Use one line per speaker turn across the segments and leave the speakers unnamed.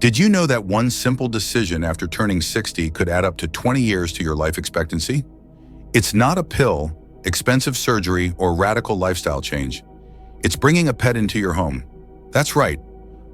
Did you know that one simple decision after turning 60 could add up to 20 years to your life expectancy? It's not a pill, expensive surgery, or radical lifestyle change. It's bringing a pet into your home. That's right.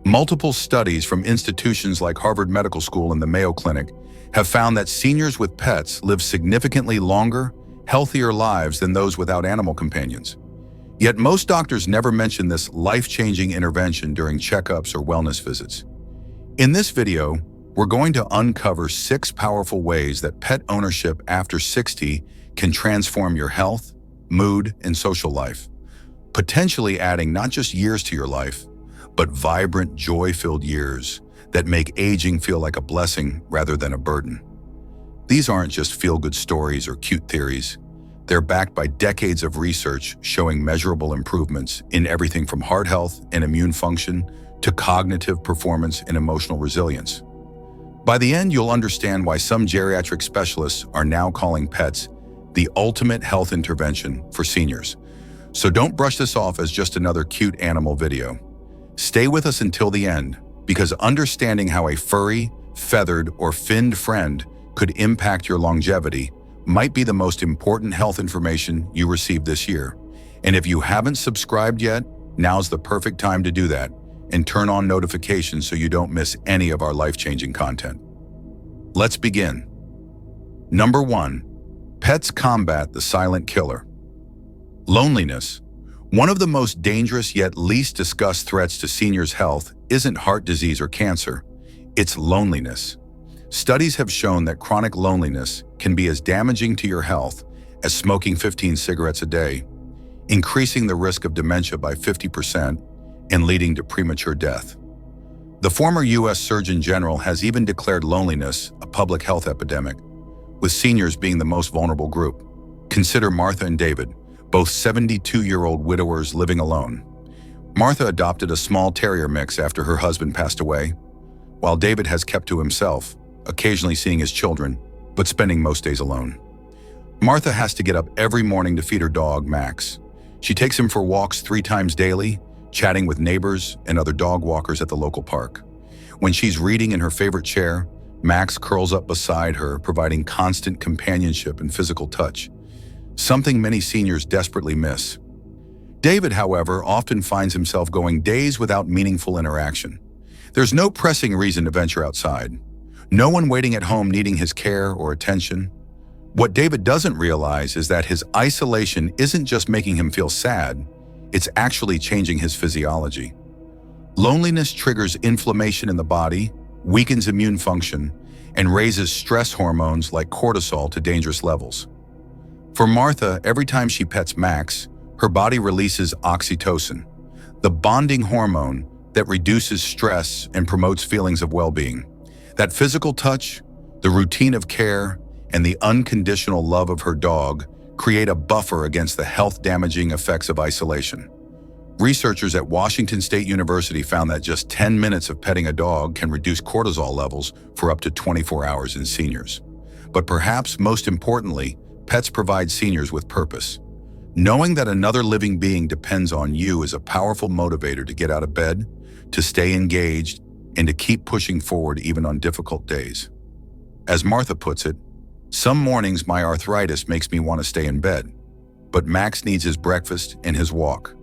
Multiple studies from institutions like Harvard Medical School and the Mayo Clinic have found that seniors with pets live significantly longer, healthier lives than those without animal companions. Yet most doctors never mention this life-changing intervention during checkups or wellness visits. In this video, we're going to uncover 6 powerful ways that pet ownership after 60 can transform your health, mood, and social life, potentially adding not just years to your life, but vibrant, joy-filled years that make aging feel like a blessing rather than a burden. These aren't just feel-good stories or cute theories. They're backed by decades of research showing measurable improvements in everything from heart health and immune function to cognitive performance and emotional resilience. By the end, you'll understand why some geriatric specialists are now calling pets the ultimate health intervention for seniors. So don't brush this off as just another cute animal video. Stay with us until the end, because understanding how a furry, feathered, or finned friend could impact your longevity might be the most important health information you receive this year. And if you haven't subscribed yet, now's the perfect time to do that and turn on notifications so you don't miss any of our life-changing content. Let's begin. Number 1, pets combat the silent killer. Loneliness. One of the most dangerous yet least discussed threats to seniors' health isn't heart disease or cancer, it's loneliness. Studies have shown that chronic loneliness can be as damaging to your health as smoking 15 cigarettes a day, increasing the risk of dementia by 50% and leading to premature death. The former U.S. Surgeon General has even declared loneliness a public health epidemic, with seniors being the most vulnerable group. Consider Martha and David, both 72-year-old widowers living alone. Martha adopted a small terrier mix after her husband passed away, while David has kept to himself, occasionally seeing his children, but spending most days alone. Martha has to get up every morning to feed her dog, Max. She takes him for walks 3 times daily, chatting with neighbors and other dog walkers at the local park. When she's reading in her favorite chair, Max curls up beside her, providing constant companionship and physical touch, something many seniors desperately miss. David, however, often finds himself going days without meaningful interaction. There's no pressing reason to venture outside. No one waiting at home needing his care or attention. What David doesn't realize is that his isolation isn't just making him feel sad, it's actually changing his physiology. Loneliness triggers inflammation in the body, weakens immune function, and raises stress hormones like cortisol to dangerous levels. For Martha, every time she pets Max, her body releases oxytocin, the bonding hormone that reduces stress and promotes feelings of well-being. That physical touch, the routine of care, and the unconditional love of her dog create a buffer against the health-damaging effects of isolation. Researchers at Washington State University found that just 10 minutes of petting a dog can reduce cortisol levels for up to 24 hours in seniors. But perhaps most importantly, pets provide seniors with purpose. Knowing that another living being depends on you is a powerful motivator to get out of bed, to stay engaged, and to keep pushing forward even on difficult days. As Martha puts it, "Some mornings my arthritis makes me want to stay in bed, but Max needs his breakfast and his walk.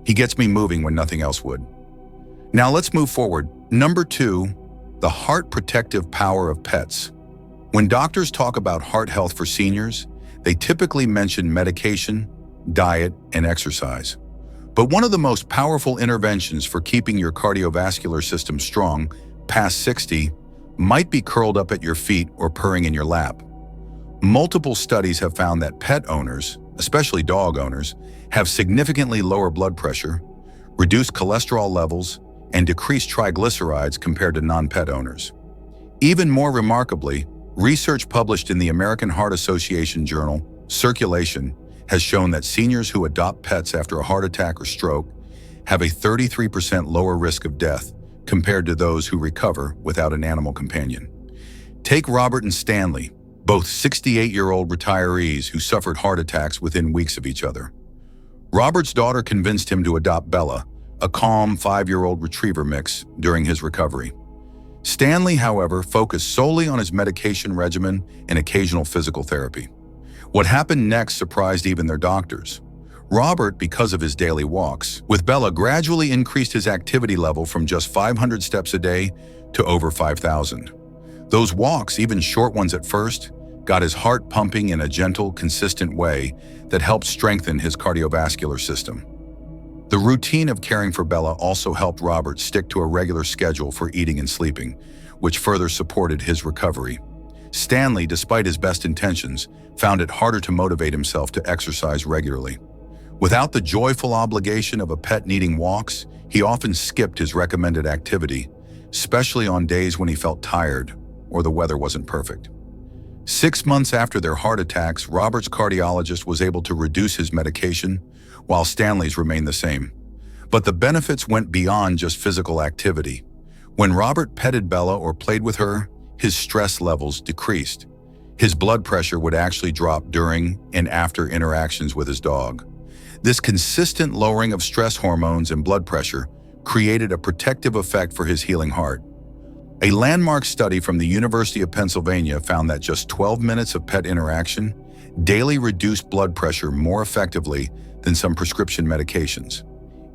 He gets me moving when nothing else would." Now let's move forward. Number 2, the heart protective power of pets. When doctors talk about heart health for seniors, they typically mention medication, diet, and exercise. But one of the most powerful interventions for keeping your cardiovascular system strong past 60 might be curled up at your feet or purring in your lap. Multiple studies have found that pet owners, especially dog owners, have significantly lower blood pressure, reduced cholesterol levels, and decreased triglycerides compared to non-pet owners. Even more remarkably, research published in the American Heart Association journal, Circulation, has shown that seniors who adopt pets after a heart attack or stroke have a 33% lower risk of death compared to those who recover without an animal companion. Take Robert and Stanley, both 68-year-old retirees who suffered heart attacks within weeks of each other. Robert's daughter convinced him to adopt Bella, a calm 5-year-old retriever mix, during his recovery. Stanley, however, focused solely on his medication regimen and occasional physical therapy. What happened next surprised even their doctors. Robert, because of his daily walks with Bella, gradually increased his activity level from just 500 steps a day to over 5,000. Those walks, even short ones at first, got his heart pumping in a gentle, consistent way that helped strengthen his cardiovascular system. The routine of caring for Bella also helped Robert stick to a regular schedule for eating and sleeping, which further supported his recovery. Stanley, despite his best intentions, found it harder to motivate himself to exercise regularly. Without the joyful obligation of a pet needing walks, he often skipped his recommended activity, especially on days when he felt tired or the weather wasn't perfect. 6 months after their heart attacks, Robert's cardiologist was able to reduce his medication, while Stanley's remained the same. But the benefits went beyond just physical activity. When Robert petted Bella or played with her, his stress levels decreased. His blood pressure would actually drop during and after interactions with his dog. This consistent lowering of stress hormones and blood pressure created a protective effect for his healing heart. A landmark study from the University of Pennsylvania found that just 12 minutes of pet interaction daily reduced blood pressure more effectively than some prescription medications.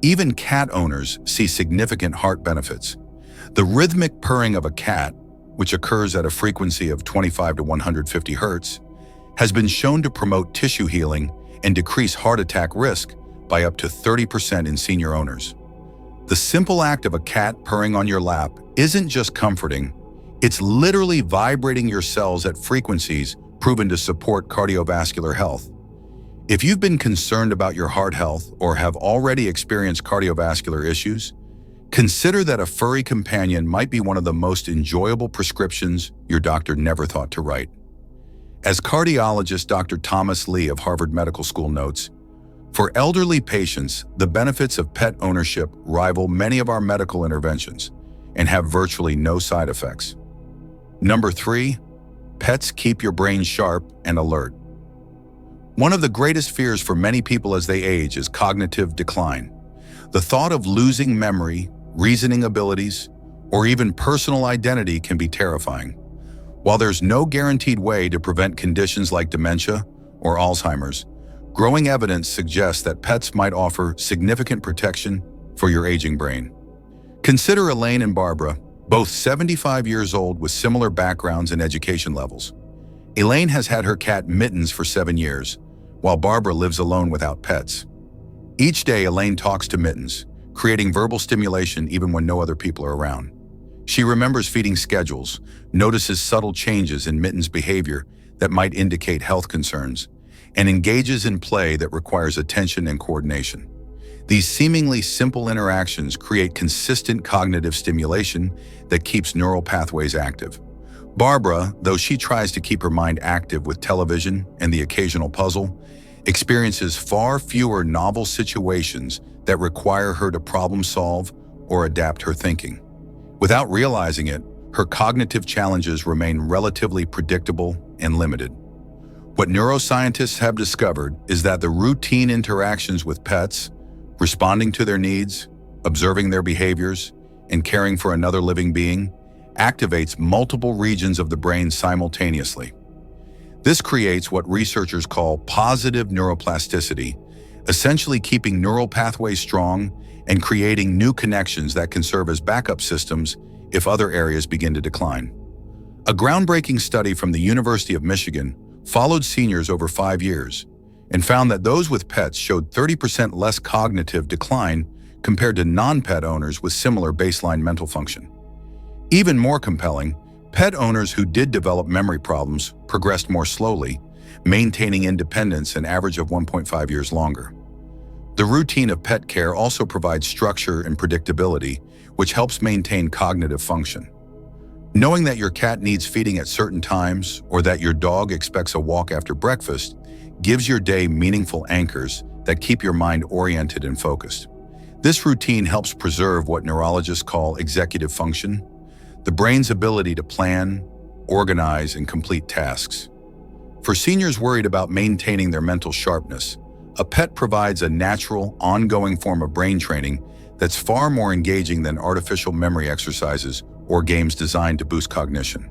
Even cat owners see significant heart benefits. The rhythmic purring of a cat, which occurs at a frequency of 25 to 150 hertz, has been shown to promote tissue healing and decrease heart attack risk by up to 30% in senior owners. The simple act of a cat purring on your lap isn't just comforting, it's literally vibrating your cells at frequencies proven to support cardiovascular health. If you've been concerned about your heart health or have already experienced cardiovascular issues, consider that a furry companion might be one of the most enjoyable prescriptions your doctor never thought to write. As cardiologist Dr. Thomas Lee of Harvard Medical School notes, for elderly patients, the benefits of pet ownership rival many of our medical interventions and have virtually no side effects. Number 3, pets keep your brain sharp and alert. One of the greatest fears for many people as they age is cognitive decline. The thought of losing memory, reasoning abilities, or even personal identity can be terrifying. While there's no guaranteed way to prevent conditions like dementia or Alzheimer's, growing evidence suggests that pets might offer significant protection for your aging brain. Consider Elaine and Barbara, both 75 years old with similar backgrounds and education levels. Elaine has had her cat Mittens for 7 years, while Barbara lives alone without pets. Each day, Elaine talks to Mittens, creating verbal stimulation even when no other people are around. She remembers feeding schedules, notices subtle changes in Mittens' behavior that might indicate health concerns, and engages in play that requires attention and coordination. These seemingly simple interactions create consistent cognitive stimulation that keeps neural pathways active. Barbara, though she tries to keep her mind active with television and the occasional puzzle, experiences far fewer novel situations that require her to problem solve or adapt her thinking. Without realizing it, her cognitive challenges remain relatively predictable and limited. What neuroscientists have discovered is that the routine interactions with pets, responding to their needs, observing their behaviors, and caring for another living being, activates multiple regions of the brain simultaneously. This creates what researchers call positive neuroplasticity, essentially keeping neural pathways strong and creating new connections that can serve as backup systems if other areas begin to decline. A groundbreaking study from the University of Michigan followed seniors over 5 years and found that those with pets showed 30% less cognitive decline compared to non-pet owners with similar baseline mental function. Even more compelling, pet owners who did develop memory problems progressed more slowly, maintaining independence an average of 1.5 years longer. The routine of pet care also provides structure and predictability, which helps maintain cognitive function. Knowing that your cat needs feeding at certain times or that your dog expects a walk after breakfast gives your day meaningful anchors that keep your mind oriented and focused. This routine helps preserve what neurologists call executive function, the brain's ability to plan, organize, and complete tasks. For seniors worried about maintaining their mental sharpness, a pet provides a natural, ongoing form of brain training that's far more engaging than artificial memory exercises or games designed to boost cognition.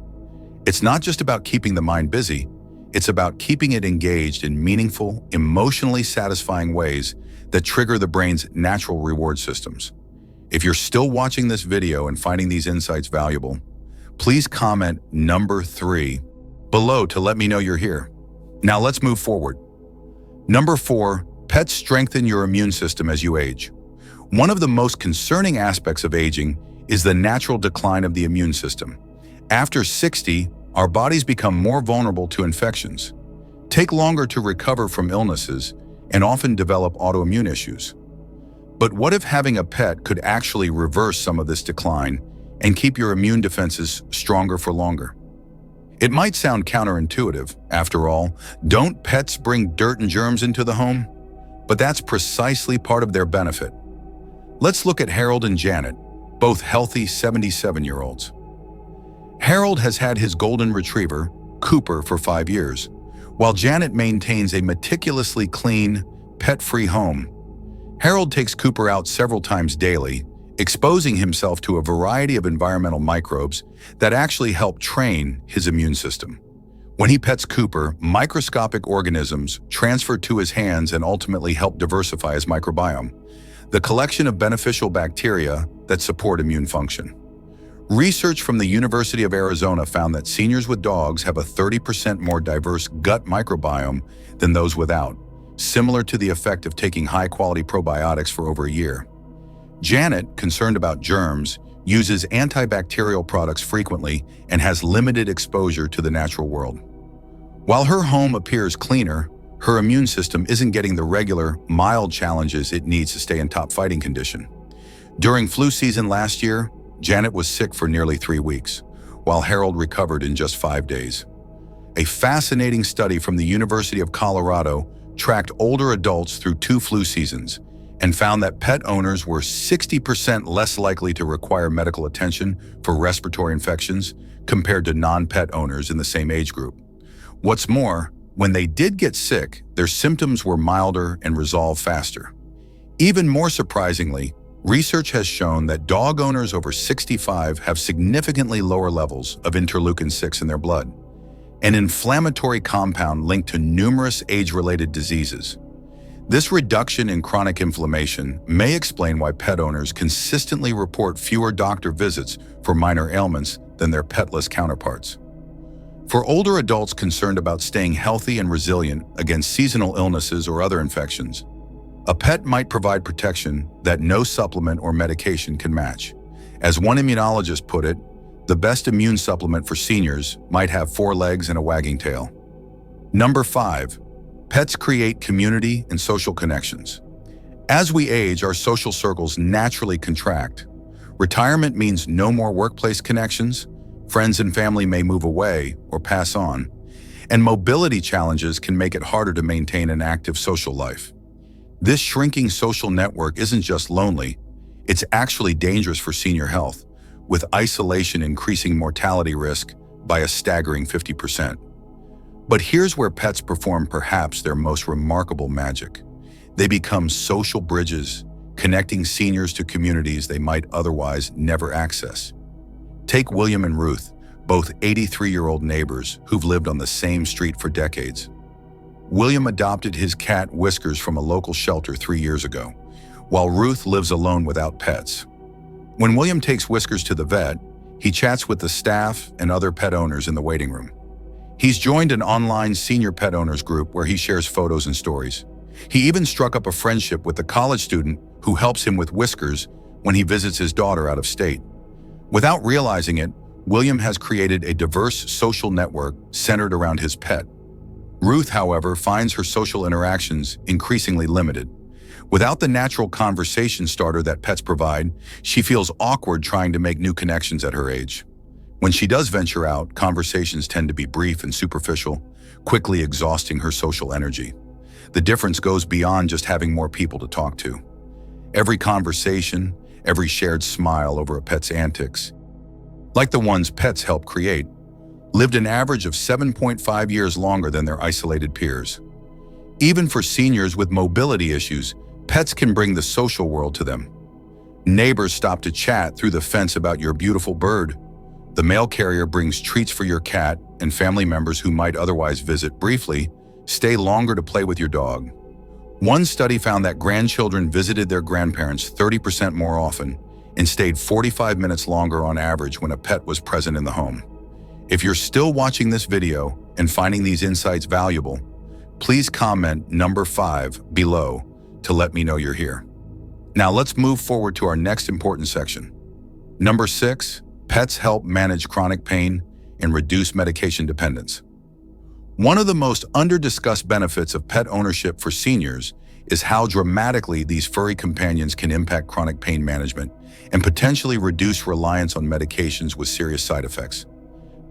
It's not just about keeping the mind busy, it's about keeping it engaged in meaningful, emotionally satisfying ways that trigger the brain's natural reward systems. If you're still watching this video and finding these insights valuable, please comment number 3 below to let me know you're here. Now let's move forward. Number 4, pets strengthen your immune system as you age. One of the most concerning aspects of aging is the natural decline of the immune system. After 60, our bodies become more vulnerable to infections, take longer to recover from illnesses, and often develop autoimmune issues. But what if having a pet could actually reverse some of this decline and keep your immune defenses stronger for longer? It might sound counterintuitive. After all, don't pets bring dirt and germs into the home? But that's precisely part of their benefit. Let's look at Harold and Janet, both healthy 77-year-olds. Harold has had his golden retriever, Cooper, for 5 years, while Janet maintains a meticulously clean, pet-free home. Harold takes Cooper out several times daily, exposing himself to a variety of environmental microbes that actually help train his immune system. When he pets Cooper, microscopic organisms transfer to his hands and ultimately help diversify his microbiome, the collection of beneficial bacteria that support immune function. Research from the University of Arizona found that seniors with dogs have a 30% more diverse gut microbiome than those without, similar to the effect of taking high-quality probiotics for over a year. Janet, concerned about germs, uses antibacterial products frequently and has limited exposure to the natural world. While her home appears cleaner, her immune system isn't getting the regular, mild challenges it needs to stay in top fighting condition. During flu season last year, Janet was sick for nearly 3 weeks, while Harold recovered in just 5 days. A fascinating study from the University of Colorado tracked older adults through 2 flu seasons and found that pet owners were 60% less likely to require medical attention for respiratory infections compared to non-pet owners in the same age group. What's more, when they did get sick, their symptoms were milder and resolved faster. Even more surprisingly, research has shown that dog owners over 65 have significantly lower levels of interleukin-6 in their blood, an inflammatory compound linked to numerous age-related diseases. This reduction in chronic inflammation may explain why pet owners consistently report fewer doctor visits for minor ailments than their petless counterparts. For older adults concerned about staying healthy and resilient against seasonal illnesses or other infections, a pet might provide protection that no supplement or medication can match. As one immunologist put it, the best immune supplement for seniors might have 4 legs and a wagging tail. Number 5, pets create community and social connections. As we age, our social circles naturally contract. Retirement means no more workplace connections, friends and family may move away or pass on, and mobility challenges can make it harder to maintain an active social life. This shrinking social network isn't just lonely, it's actually dangerous for senior health, with isolation increasing mortality risk by a staggering 50%. But here's where pets perform perhaps their most remarkable magic. They become social bridges, connecting seniors to communities they might otherwise never access. Take William and Ruth, both 83-year-old neighbors who've lived on the same street for decades. William adopted his cat Whiskers from a local shelter 3 years ago, while Ruth lives alone without pets. When William takes Whiskers to the vet, he chats with the staff and other pet owners in the waiting room. He's joined an online senior pet owners group where he shares photos and stories. He even struck up a friendship with the college student who helps him with Whiskers when he visits his daughter out of state. Without realizing it, William has created a diverse social network centered around his pet. Ruth, however, finds her social interactions increasingly limited. Without the natural conversation starter that pets provide, she feels awkward trying to make new connections at her age. When she does venture out, conversations tend to be brief and superficial, quickly exhausting her social energy. The difference goes beyond just having more people to talk to. Every conversation, every shared smile over a pet's antics, like the ones pets help create, lived an average of 7.5 years longer than their isolated peers. Even for seniors with mobility issues, pets can bring the social world to them. Neighbors stop to chat through the fence about your beautiful bird, The mail carrier brings treats for your cat, and family members who might otherwise visit briefly stay longer to play with your dog. One study found that grandchildren visited their grandparents 30% more often and stayed 45 minutes longer on average when a pet was present in the home. If you're still watching this video and finding these insights valuable, please comment number 5 below to let me know you're here. Now let's move forward to our next important section. Number 6, pets help manage chronic pain and reduce medication dependence. One of the most under-discussed benefits of pet ownership for seniors is how dramatically these furry companions can impact chronic pain management and potentially reduce reliance on medications with serious side effects.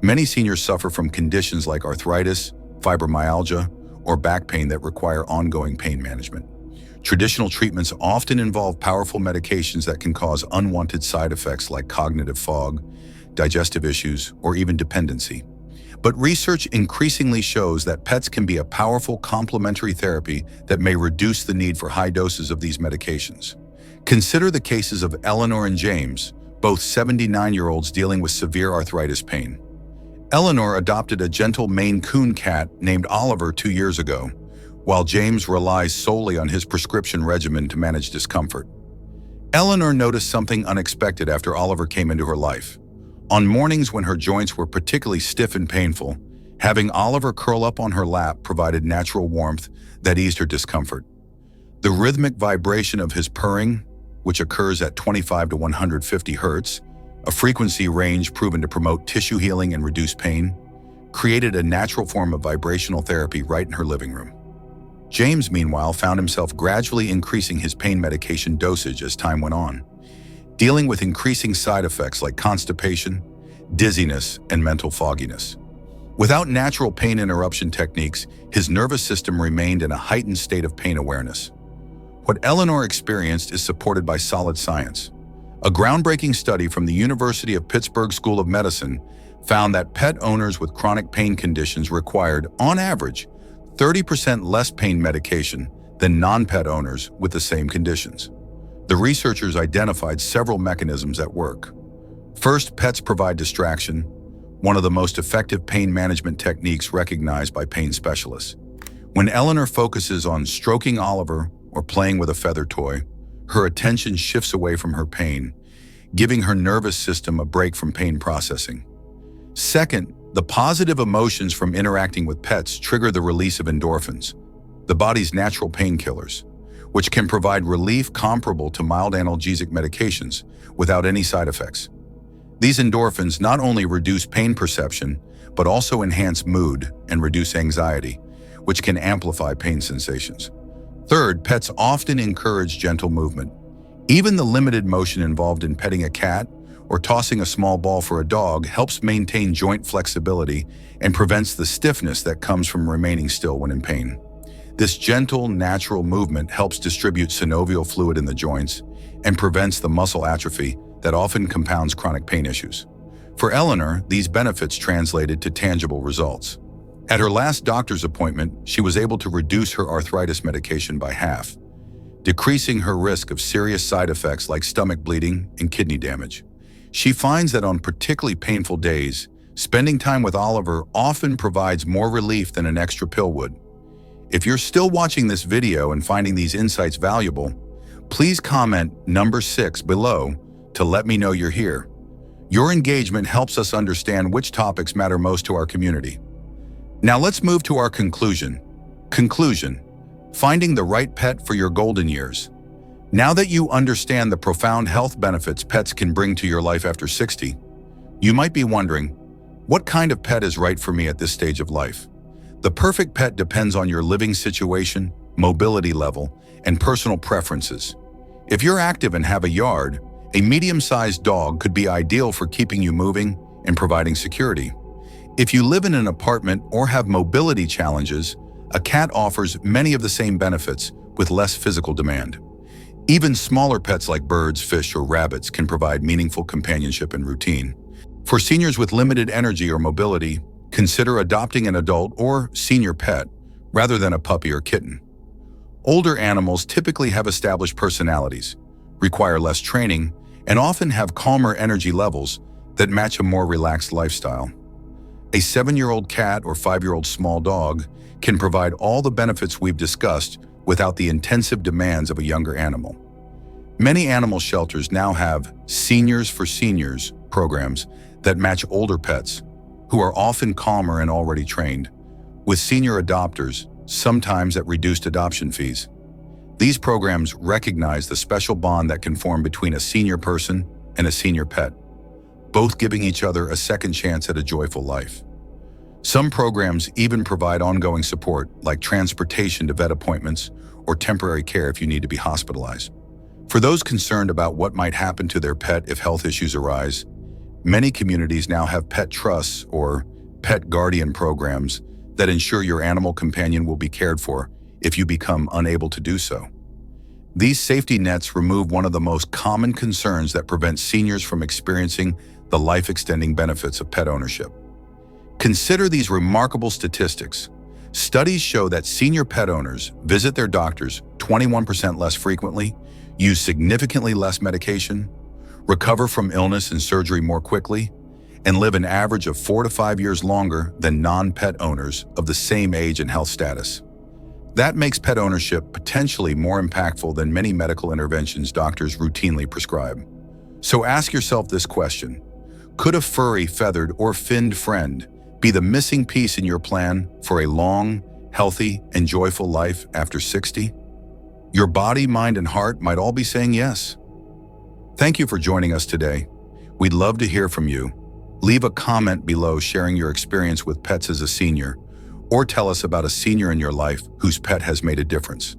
Many seniors suffer from conditions like arthritis, fibromyalgia, or back pain that require ongoing pain management. Traditional treatments often involve powerful medications that can cause unwanted side effects like cognitive fog, digestive issues, or even dependency. But research increasingly shows that pets can be a powerful complementary therapy that may reduce the need for high doses of these medications. Consider the cases of Eleanor and James, both 79-year-olds dealing with severe arthritis pain. Eleanor adopted a gentle Maine Coon cat named Oliver 2 years ago, while James relies solely on his prescription regimen to manage discomfort. Eleanor noticed something unexpected after Oliver came into her life. On mornings when her joints were particularly stiff and painful, having Oliver curl up on her lap provided natural warmth that eased her discomfort. The rhythmic vibration of his purring, which occurs at 25 to 150 hertz, a frequency range proven to promote tissue healing and reduce pain, created a natural form of vibrational therapy right in her living room. James, meanwhile, found himself gradually increasing his pain medication dosage as time went on, dealing with increasing side effects like constipation, dizziness, and mental fogginess. Without natural pain interruption techniques, his nervous system remained in a heightened state of pain awareness. What Eleanor experienced is supported by solid science. A groundbreaking study from the University of Pittsburgh School of Medicine found that pet owners with chronic pain conditions required, on average, 30% less pain medication than non-pet owners with the same conditions. The researchers identified several mechanisms at work. First, pets provide distraction, one of the most effective pain management techniques recognized by pain specialists. When Eleanor focuses on stroking Oliver or playing with a feather toy, her attention shifts away from her pain, giving her nervous system a break from pain processing. Second, the positive emotions from interacting with pets trigger the release of endorphins, the body's natural painkillers, which can provide relief comparable to mild analgesic medications without any side effects. These endorphins not only reduce pain perception, but also enhance mood and reduce anxiety, which can amplify pain sensations. Third, pets often encourage gentle movement. Even the limited motion involved in petting a cat or tossing a small ball for a dog helps maintain joint flexibility and prevents the stiffness that comes from remaining still when in pain. This gentle, natural movement helps distribute synovial fluid in the joints and prevents the muscle atrophy that often compounds chronic pain issues. For Eleanor, these benefits translated to tangible results. At her last doctor's appointment, she was able to reduce her arthritis medication by half, decreasing her risk of serious side effects like stomach bleeding and kidney damage. She finds that on particularly painful days, spending time with Oliver often provides more relief than an extra pill would. If you're still watching this video and finding these insights valuable, please comment number 6 below to let me know you're here. Your engagement helps us understand which topics matter most to our community. Now let's move to our conclusion. Conclusion: finding the right pet for your golden years. Now that you understand the profound health benefits pets can bring to your life after 60, you might be wondering, what kind of pet is right for me at this stage of life? The perfect pet depends on your living situation, mobility level, and personal preferences. If you're active and have a yard, a medium-sized dog could be ideal for keeping you moving and providing security. If you live in an apartment or have mobility challenges, a cat offers many of the same benefits with less physical demand. Even smaller pets like birds, fish, or rabbits can provide meaningful companionship and routine. For seniors with limited energy or mobility, consider adopting an adult or senior pet rather than a puppy or kitten. Older animals typically have established personalities, require less training, and often have calmer energy levels that match a more relaxed lifestyle. A 7-year-old cat or 5-year-old small dog can provide all the benefits we've discussed without the intensive demands of a younger animal. Many animal shelters now have Seniors for Seniors programs that match older pets, who are often calmer and already trained, with senior adopters, sometimes at reduced adoption fees. These programs recognize the special bond that can form between a senior person and a senior pet, both giving each other a second chance at a joyful life. Some programs even provide ongoing support, like transportation to vet appointments or temporary care if you need to be hospitalized. For those concerned about what might happen to their pet if health issues arise, many communities now have pet trusts or pet guardian programs that ensure your animal companion will be cared for if you become unable to do so. These safety nets remove one of the most common concerns that prevent seniors from experiencing the life-extending benefits of pet ownership. Consider these remarkable statistics. Studies show that senior pet owners visit their doctors 21% less frequently, use significantly less medication, recover from illness and surgery more quickly, and live an average of 4 to 5 years longer than non-pet owners of the same age and health status. That makes pet ownership potentially more impactful than many medical interventions doctors routinely prescribe. So ask yourself this question: could a furry, feathered, or finned friend be the missing piece in your plan for a long, healthy, and joyful life after 60? Your body, mind, and heart might all be saying yes. Thank you for joining us today. We'd love to hear from you. Leave a comment below sharing your experience with pets as a senior, or tell us about a senior in your life whose pet has made a difference.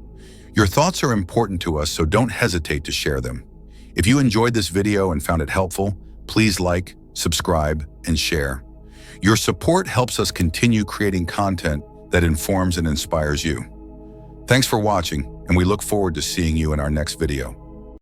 Your thoughts are important to us, so don't hesitate to share them. If you enjoyed this video and found it helpful, please like, subscribe, and share. Your support helps us continue creating content that informs and inspires you. Thanks for watching, and we look forward to seeing you in our next video.